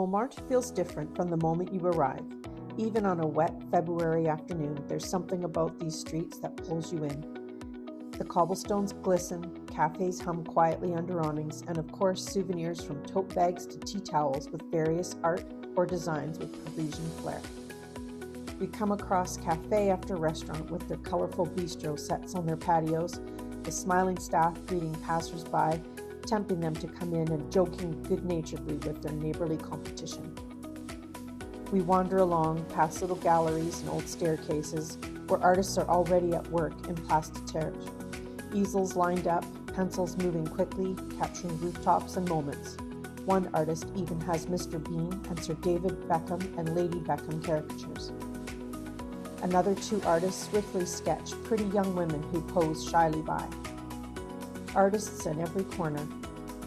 Montmartre feels different from the moment you arrive. Even on a wet February afternoon, there's something about these streets that pulls you in. The cobblestones glisten, cafes hum quietly under awnings, and of course souvenirs from tote bags to tea towels with various art or designs with Parisian flair. We come across cafe after restaurant with their colorful bistro sets on their patios, the smiling staff greeting passers-by, tempting them to come in and joking good-naturedly with their neighborly competition. We wander along past little galleries and old staircases where artists are already at work in plastic easels lined up, pencils moving quickly, capturing rooftops and moments. One artist even has Mr. Bean and Sir David Beckham and Lady Beckham caricatures. Another two artists swiftly sketch pretty young women who pose shyly by. Artists in every corner.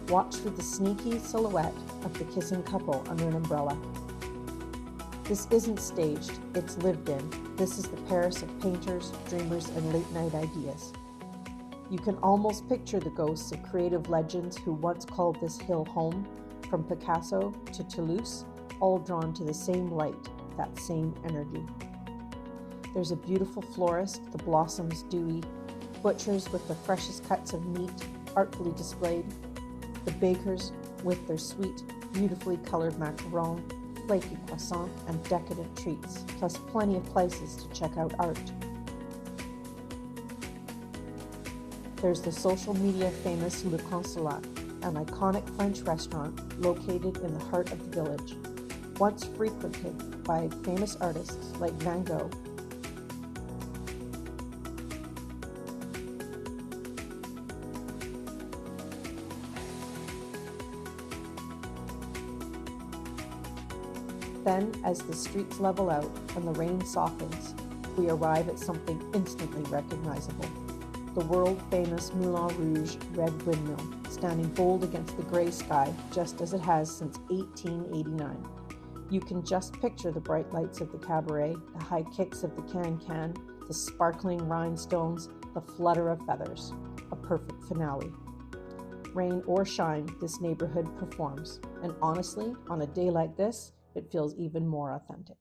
Watch for the sneaky silhouette of the kissing couple under an umbrella. This isn't staged, it's lived in. This is the Paris of painters, dreamers, and late-night ideas. You can almost picture the ghosts of creative legends who once called this hill home, from Picasso to Toulouse, all drawn to the same light, that same energy. There's a beautiful florist, the blossoms dewy, butchers with the freshest cuts of meat, artfully displayed, the bakers with their sweet, beautifully colored macarons, flaky croissant, and decadent treats, plus plenty of places to check out art. There's the social media famous Le Consulat, an iconic French restaurant located in the heart of the village, once frequented by famous artists like Van Gogh. Then, as the streets level out and the rain softens, we arrive at something instantly recognizable. The world-famous Moulin Rouge red windmill, standing bold against the gray sky just as it has since 1889. You can just picture the bright lights of the cabaret, the high kicks of the can-can, the sparkling rhinestones, the flutter of feathers. A perfect finale. Rain or shine, this neighborhood performs. And honestly, on a day like this, it feels even more authentic.